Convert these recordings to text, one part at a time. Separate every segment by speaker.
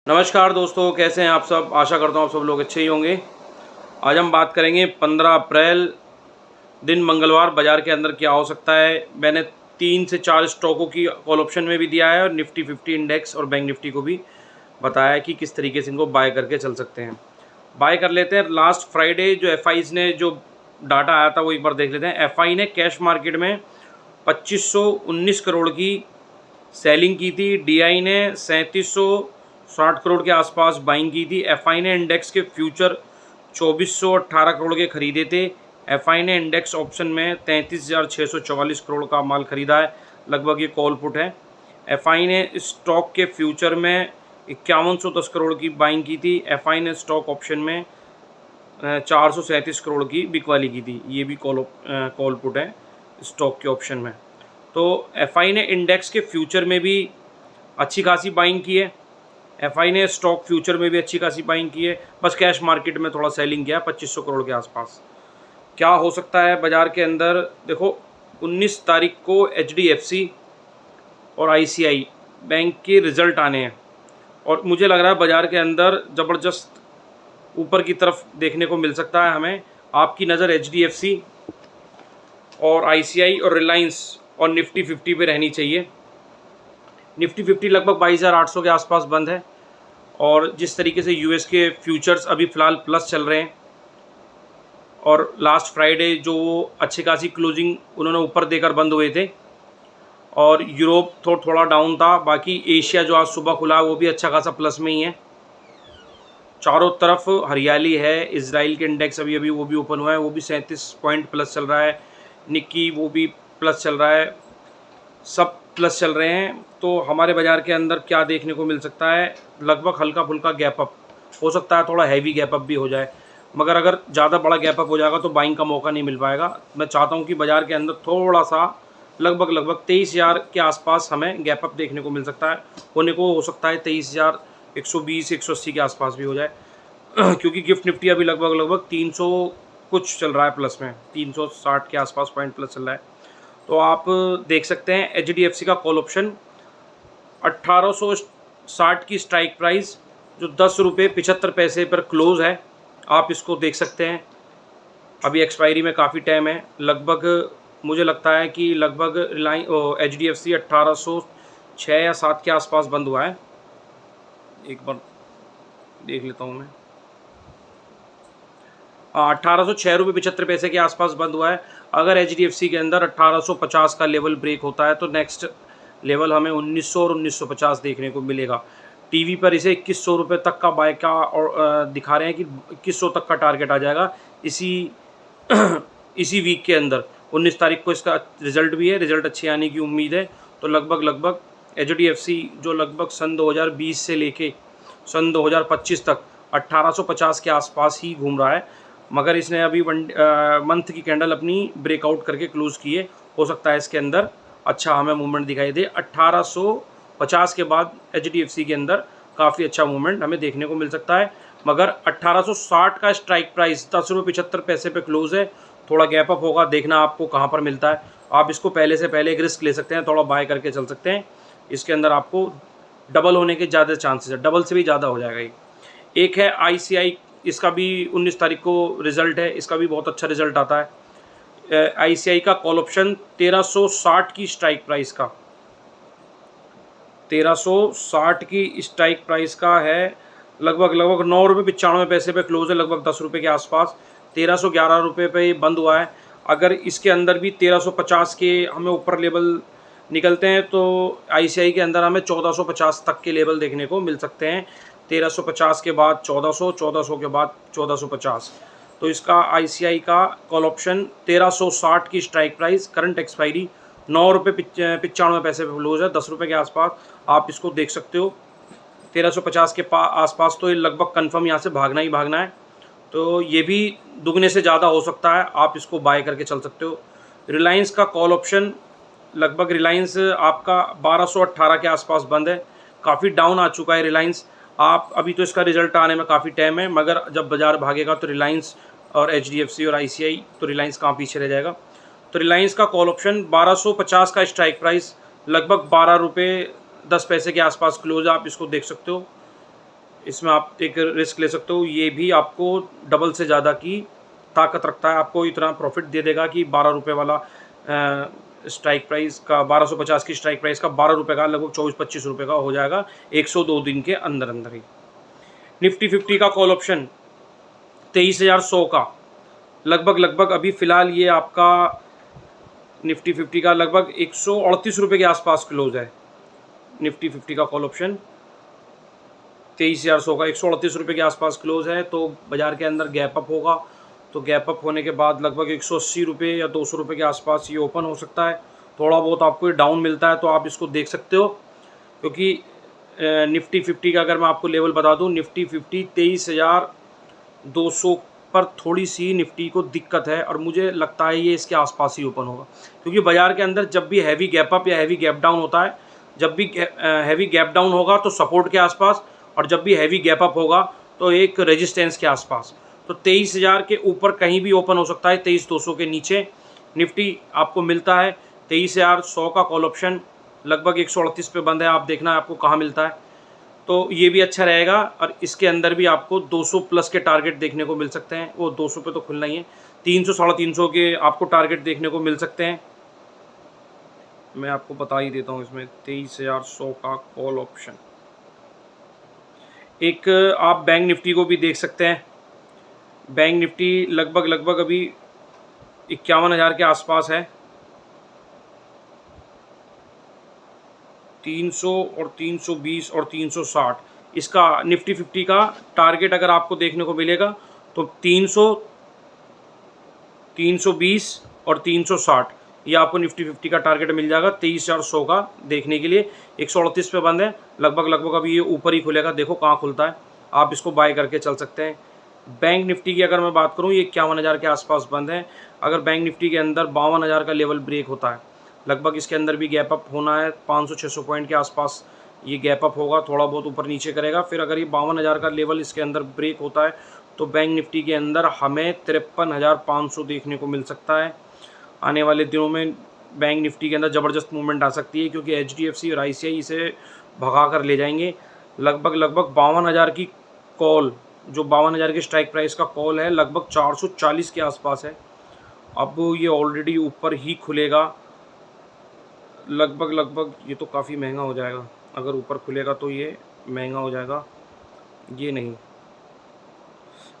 Speaker 1: नमस्कार दोस्तों, कैसे हैं आप सब। आशा करता हूँ आप सब लोग अच्छे ही होंगे। आज हम बात करेंगे 15 अप्रैल दिन मंगलवार बाज़ार के अंदर क्या हो सकता है। मैंने 3 से 4 स्टॉकों की कॉल ऑप्शन में भी दिया है और निफ्टी 50 इंडेक्स और बैंक निफ्टी को भी बताया है कि किस तरीके से इनको बाय करके चल सकते हैं। बाय कर लेते हैं। लास्ट फ्राइडे जो एफआईज ने जो डाटा आया था वो एक बार देख लेते हैं। एफआई ने कैश मार्केट में 2519 करोड़ की सेलिंग की थी। डीआई ने 3760 करोड़ के आसपास बाइंग की थी। एफआई ने इंडेक्स के फ्यूचर 2418 करोड़ के खरीदे थे। एफआई ने इंडेक्स ऑप्शन में 33,644 करोड़ का माल खरीदा है, लगभग ये कॉल पुट है। एफआई ने स्टॉक के फ्यूचर में 5110 करोड़ की बाइंग की थी। एफआई ने स्टॉक ऑप्शन में 437 करोड़ की बिकवाली की थी। ये भी कॉल पुट है स्टॉक के ऑप्शन में। तो एफआई ने इंडेक्स के फ्यूचर में भी अच्छी खासी बाइंग की है। एफआई ने स्टॉक फ्यूचर में भी अच्छी खासी बाइंग की है। बस कैश मार्केट में थोड़ा सेलिंग किया 2500 करोड़ के आसपास। क्या हो सकता है बाज़ार के अंदर, देखो 19 तारीख को एचडीएफसी और आईसीआई बैंक के रिज़ल्ट आने हैं और मुझे लग रहा है बाज़ार के अंदर ज़बरदस्त ऊपर की तरफ देखने को मिल सकता है हमें। आपकी नज़र एचडीएफसी और आईसीआई और रिलायंस और निफ्टी 50 पे रहनी चाहिए। निफ्टी 50 लगभग 22,800 के आसपास बंद है और जिस तरीके से यूएस के फ्यूचर्स अभी फ़िलहाल प्लस चल रहे हैं और लास्ट फ्राइडे जो अच्छी खासी क्लोजिंग उन्होंने ऊपर देकर बंद हुए थे और यूरोप थोड़ा डाउन था। बाकी एशिया जो आज सुबह खुला वो भी अच्छा खासा प्लस में ही है। चारों तरफ हरियाली है। इजराइल के इंडेक्स अभी अभी वो भी ओपन हुआ है, वो भी 37 पॉइंट प्लस चल रहा है। निक्की वो भी प्लस चल रहा है, सब प्लस चल रहे हैं। तो हमारे बाज़ार के अंदर क्या देखने को मिल सकता है, लगभग हल्का फुल्का गैप अप हो सकता है, थोड़ा हैवी गैप अप भी हो जाए, मगर अगर ज़्यादा बड़ा गैप अप हो जाएगा तो बाइंग का मौका नहीं मिल पाएगा। मैं चाहता हूँ कि बाज़ार के अंदर थोड़ा सा लगभग 23,000 के आसपास हमें गैप अप देखने को मिल सकता है। होने को हो सकता है 23,120 180 के आसपास भी हो जाए क्योंकि गिफ्ट निफ्टी अभी लगभग 300 कुछ चल रहा है प्लस में, 360 के आसपास पॉइंट प्लस चल रहा है। तो आप देख सकते हैं एचडीएफसी का कॉल ऑप्शन 1860 की स्ट्राइक प्राइस जो 10 रुपये 75 पैसे पर क्लोज़ है, आप इसको देख सकते हैं। अभी एक्सपायरी में काफ़ी टाइम है। लगभग मुझे लगता है कि लगभग एचडीएफसी 1806 या 7 के आसपास बंद हुआ है। एक बार देख लेता हूँ मैं। 1806 रुपये 75 पैसे के आसपास बंद हुआ है। अगर एचडीएफसी के अंदर 1850 का लेवल ब्रेक होता है तो नेक्स्ट लेवल हमें 1900 और 1950 देखने को मिलेगा। टीवी पर इसे 2100 रुपये तक का बाय का और दिखा रहे हैं कि 2100 तक का टारगेट आ जाएगा इसी इसी वीक के अंदर। 19 तारीख को इसका रिज़ल्ट भी है, रिज़ल्ट अच्छे आने की उम्मीद है। तो लगभग एचडीएफसी जो लगभग सन 2020 से लेके सन 2025 तक 1850 के आसपास ही घूम रहा है, मगर इसने अभी मंथ की कैंडल अपनी ब्रेकआउट करके क्लोज़ किए। हो सकता है इसके अंदर अच्छा हमें मूवमेंट दिखाई दे। 1850 के बाद एचडीएफसी के अंदर काफ़ी अच्छा मूवमेंट हमें देखने को मिल सकता है, मगर 1860 का स्ट्राइक प्राइस 10 रुपये 75 पैसे पे क्लोज़ है। थोड़ा गैप अप होगा, देखना आपको कहाँ पर मिलता है। आप इसको पहले से पहले एक रिस्क ले सकते हैं, थोड़ा बाय करके चल सकते हैं। इसके अंदर आपको डबल होने के ज़्यादा चांसेस है, डबल से भी ज़्यादा हो जाएगा ये। एक है आईसीआई, इसका भी 19 तारीख को रिज़ल्ट है, इसका भी बहुत अच्छा रिज़ल्ट आता है। आईसीआई का कॉल ऑप्शन 1360 की स्ट्राइक प्राइस का 1360 की स्ट्राइक प्राइस का है। लगभग 9 रुपये 95 पैसे पे क्लोज़ है, लगभग 10 रुपये के आसपास। 1311 रुपये पे ये बंद हुआ है। अगर इसके अंदर भी 1350 के हमें ऊपर लेवल निकलते हैं तो आईसीआई के अंदर हमें 1450 तक के लेवल देखने को मिल सकते हैं। 1350 के बाद 1400, 1400 के बाद 1450। तो इसका आईसीआई का कॉल ऑप्शन 1360 की स्ट्राइक प्राइस, करंट एक्सपायरी 9 रुपये 95 पैसे पे क्लोज है, 10 रुपये के आसपास आप इसको देख सकते हो। 1350 के आसपास तो ये लगभग कन्फर्म यहाँ से भागना ही भागना है। तो ये भी दुगने से ज़्यादा हो सकता है, आप इसको बाय करके चल सकते हो। रिलायंस का कॉल ऑप्शन लगभग रिलायंस आपका 1218 के आसपास बंद है, काफ़ी डाउन आ चुका है रिलायंस। आप अभी तो इसका रिजल्ट आने में काफ़ी टाइम है, मगर जब बाज़ार भागेगा तो रिलायंस और एचडीएफसी और आईसीआई, तो रिलायंस कहाँ पीछे रह जाएगा। तो रिलायंस का कॉल ऑप्शन 1250 का स्ट्राइक प्राइस, लगभग 12 रुपये 10 पैसे के आसपास क्लोज, आप इसको देख सकते हो। इसमें आप एक रिस्क ले सकते हो, ये भी आपको डबल से ज़्यादा की ताकत रखता है, आपको इतना प्रॉफिट दे देगा कि 12 रुपये वाला स्ट्राइक प्राइस का 1250 की स्ट्राइक प्राइस का 12 रुपये का लगभग 24-25 रुपये का हो जाएगा 102 दिन के अंदर अंदर ही। निफ्टी 50 का कॉल ऑप्शन 23,100 का लगभग अभी फ़िलहाल ये आपका निफ्टी 50 का लगभग 138 रुपये के आसपास क्लोज है। निफ्टी 50 का कॉल ऑप्शन 23,100 का 138 रुपये के आसपास क्लोज है। तो बाज़ार के अंदर गैप अप होगा, तो गैप अप होने के बाद लगभग 180 रुपये या 200 रुपये के आसपास ये ओपन हो सकता है। थोड़ा बहुत आपको डाउन मिलता है तो आप इसको देख सकते हो, क्योंकि निफ्टी 50 का अगर मैं आपको लेवल बता दूं, निफ्टी 50 23,200 पर थोड़ी सी निफ्टी को दिक्कत है और मुझे लगता है ये इसके आसपास ही ओपन होगा, क्योंकि बाज़ार के अंदर जब भी हैवी गैप अप या हैवी गैप डाउन होता है, जब भी हैवी गैप डाउन होगा तो सपोर्ट के आसपास, और जब भी हैवी गैप अप होगा तो एक रेजिस्टेंस के आसपास। तो 23,000 के ऊपर कहीं भी ओपन हो सकता है, 23,200 के नीचे निफ्टी आपको मिलता है। 23,100 का कॉल ऑप्शन लगभग 138 पे बंद है, आप देखना आपको कहाँ मिलता है, तो ये भी अच्छा रहेगा। और इसके अंदर भी आपको 200 प्लस के टारगेट देखने को मिल सकते हैं, वो 200 पे तो खुलना ही है, 300 350 के आपको टारगेट देखने को मिल सकते हैं। मैं आपको बता ही देता हूँ इसमें 23,100 का कॉल ऑप्शन। एक आप बैंक निफ्टी को भी देख सकते हैं। बैंक निफ्टी लगभग अभी 51,000 के आसपास है। 300 और 320 और 360 इसका निफ्टी 50 का टारगेट अगर आपको देखने को मिलेगा तो 300, 320 और 360 ये आपको निफ्टी 50 का टारगेट मिल जाएगा 23,400 का देखने के लिए। 138 पे बंद है, लगभग अभी ये ऊपर ही खुलेगा, देखो कहाँ खुलता है, आप इसको बाय करके चल सकते हैं। बैंक निफ्टी की अगर मैं बात करूँ, ये 51,000 के आसपास बंद है। अगर बैंक निफ्टी के अंदर 52,000 का लेवल ब्रेक होता है, लगभग इसके अंदर भी गैप अप होना है, 500-600 पॉइंट के आसपास ये गैप अप होगा, थोड़ा बहुत ऊपर नीचे करेगा। फिर अगर ये 52,000 का लेवल इसके अंदर ब्रेक होता है तो बैंक निफ्टी के अंदर हमें 53,500 देखने को मिल सकता है। आने वाले दिनों में बैंक निफ्टी के अंदर ज़बरदस्त मूवमेंट आ सकती है, क्योंकि HDFC और ICICI इसे भगा कर ले जाएंगे। लगभग 52,000 की कॉल, जो 52,000 की स्ट्राइक प्राइस का कॉल है, लगभग 440 के आसपास है। अब ये ऑलरेडी ऊपर ही खुलेगा, लगभग ये तो काफ़ी महंगा हो जाएगा, अगर ऊपर खुलेगा तो ये महंगा हो जाएगा, ये नहीं।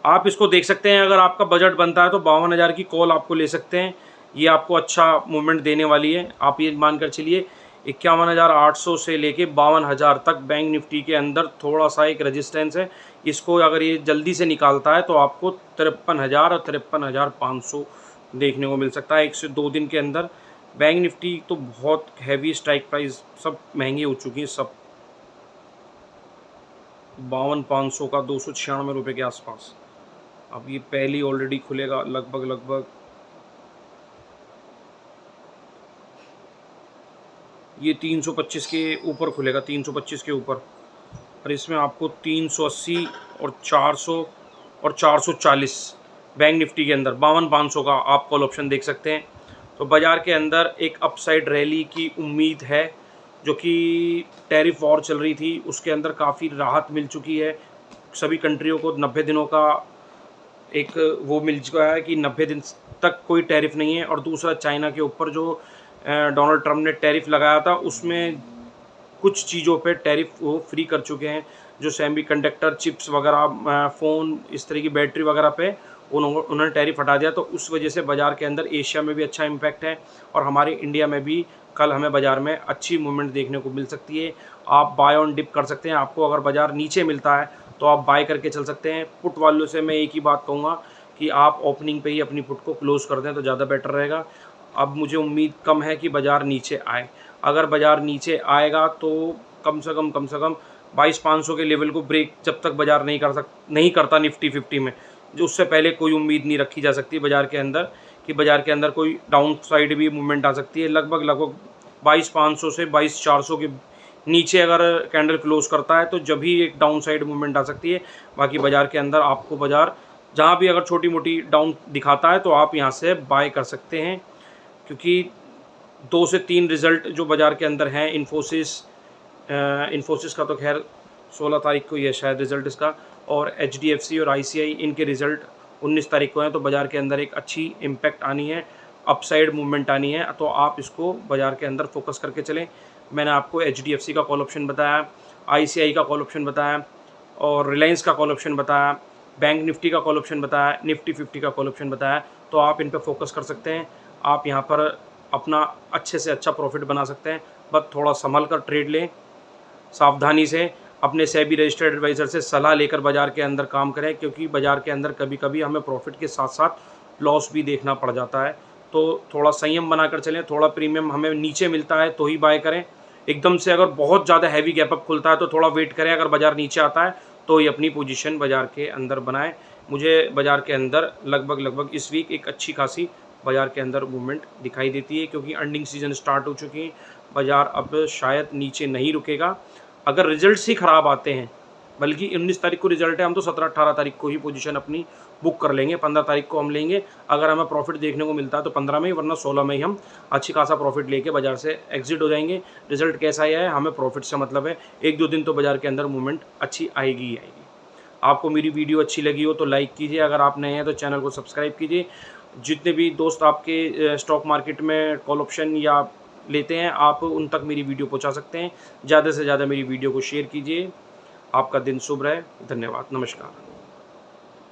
Speaker 1: आप इसको देख सकते हैं, अगर आपका बजट बनता है तो 52,000 की कॉल आपको ले सकते हैं, ये आपको अच्छा मूवमेंट देने वाली है। आप ये मानकर चलिए 51,800 से लेके 52,000 तक बैंक निफ्टी के अंदर थोड़ा सा एक रेजिस्टेंस है। इसको अगर ये जल्दी से निकालता है तो आपको 53,000 और 53,500 देखने को मिल सकता है 1 से 2 दिन के अंदर। बैंक निफ्टी तो बहुत हैवी स्ट्राइक प्राइस सब महंगी हो चुकी हैं, सब 52,500 का 296 रुपये के आसपास। अब ये पहली ऑलरेडी खुलेगा, लगभग ये 325 के ऊपर खुलेगा, 325 के ऊपर, और इसमें आपको 380 और 400 और 440 बैंक निफ्टी के अंदर 52,500 का आप कॉल ऑप्शन देख सकते हैं। तो बाज़ार के अंदर एक अपसाइड रैली की उम्मीद है, जो कि टैरिफ वॉर चल रही थी उसके अंदर काफ़ी राहत मिल चुकी है। सभी कंट्रियों को 90 दिनों का एक वो मिल चुका है कि 90 दिन तक कोई टैरिफ नहीं है। और दूसरा, चाइना के ऊपर जो डोनाल्ड ट्रम्प ने टैरिफ लगाया था, उसमें कुछ चीज़ों पे टैरिफ वो फ्री कर चुके हैं, जो सेमीकंडक्टर चिप्स वगैरह, फ़ोन, इस तरह की बैटरी वगैरह पे उन्होंने टैरिफ हटा दिया। तो उस वजह से बाज़ार के अंदर एशिया में भी अच्छा इम्पैक्ट है, और हमारे इंडिया में भी कल हमें बाज़ार में अच्छी मूवमेंट देखने को मिल सकती है। आप बाय ऑन डिप कर सकते हैं, आपको अगर बाज़ार नीचे मिलता है तो आप बाय करके चल सकते हैं। पुट वालों से मैं एक ही बात कहूँगा कि आप ओपनिंग पे ही अपनी पुट को क्लोज़ कर दें तो ज़्यादा बेटर रहेगा। अब मुझे उम्मीद कम है कि बाज़ार नीचे आए। अगर बाज़ार नीचे आएगा तो कम से कम 22,500 के लेवल को ब्रेक जब तक बाज़ार नहीं करता निफ्टी 50 में, जो उससे पहले कोई उम्मीद नहीं रखी जा सकती बाज़ार के अंदर कि बाज़ार के अंदर कोई डाउन साइड भी मूवमेंट आ सकती है। लगभग 22,500 से 22,400 के नीचे अगर कैंडल क्लोज करता है तो जब ही एक डाउन साइड मूवमेंट आ सकती है। बाकी बाज़ार के अंदर आपको बाज़ार जहाँ भी अगर छोटी मोटी डाउन दिखाता है तो आप यहाँ से बाय कर सकते हैं, क्योंकि 2 से 3 रिज़ल्ट जो बाज़ार के अंदर हैं, इन्फोसिस का तो खैर 16 तारीख को ये शायद रिज़ल्ट इसका, और HDFC और ICI इनके रिज़ल्ट 19 तारीख को हैं। तो बाज़ार के अंदर एक अच्छी इम्पैक्ट आनी है, अपसाइड मूवमेंट आनी है, तो आप इसको बाज़ार के अंदर फोकस करके चलें। मैंने आपको HDFC का कॉल ऑप्शन बताया, ICI का कॉल ऑप्शन बताया और रिलायंस का कॉल ऑप्शन बताया, बैंक निफ्टी का कॉल ऑप्शन बताया, निफ्टी 50 का कॉल ऑप्शन बताया। तो आप इन पे फोकस कर सकते हैं। आप यहाँ पर अपना अच्छे से अच्छा प्रॉफिट बना सकते हैं। बस थोड़ा संभल कर ट्रेड लें, सावधानी से अपने सेबी रजिस्टर्ड एडवाइज़र से सलाह लेकर बाज़ार के अंदर काम करें, क्योंकि बाज़ार के अंदर कभी-कभी हमें प्रॉफिट के साथ-साथ लॉस भी देखना पड़ जाता है। तो थोड़ा संयम बनाकर चलें, थोड़ा प्रीमियम हमें नीचे मिलता है तो ही बाय करें। एकदम से अगर बहुत ज़्यादा हैवी गैप अप खुलता है तो थोड़ा वेट करें, अगर बाज़ार नीचे आता है तो ही अपनी पोजीशन बाज़ार के अंदर बनाएं। मुझे बाज़ार के अंदर लगभग इस वीक एक अच्छी खासी बाज़ार के अंदर मूवमेंट दिखाई देती है, क्योंकि अर्निंग सीज़न स्टार्ट हो चुकी है। बाज़ार अब शायद नीचे नहीं रुकेगा। अगर रिजल्ट्स ही ख़राब आते हैं, बल्कि 19 तारीख को रिजल्ट है, हम तो 17-18 तारीख को ही पोजीशन अपनी बुक कर लेंगे, 15 तारीख को हम लेंगे। अगर हमें प्रॉफिट देखने को मिलता है तो 15 में ही, वरना 16 में ही हम अच्छी खासा प्रॉफिट लेके बाज़ार से एग्जिट हो जाएंगे। रिजल्ट कैसा ही आए, हमें प्रॉफिट से मतलब है। 1-2 दिन तो बाज़ार के अंदर मूवमेंट अच्छी आएगी ही आएगी। आपको मेरी वीडियो अच्छी लगी हो तो लाइक कीजिए, अगर आप नए हैं तो चैनल को सब्सक्राइब कीजिए। जितने भी दोस्त आपके स्टॉक मार्केट में कॉल ऑप्शन या लेते हैं, आप उन तक मेरी वीडियो पहुंचा सकते हैं। ज़्यादा से ज़्यादा मेरी वीडियो को शेयर कीजिए। आपका दिन शुभ रहे। धन्यवाद। नमस्कार।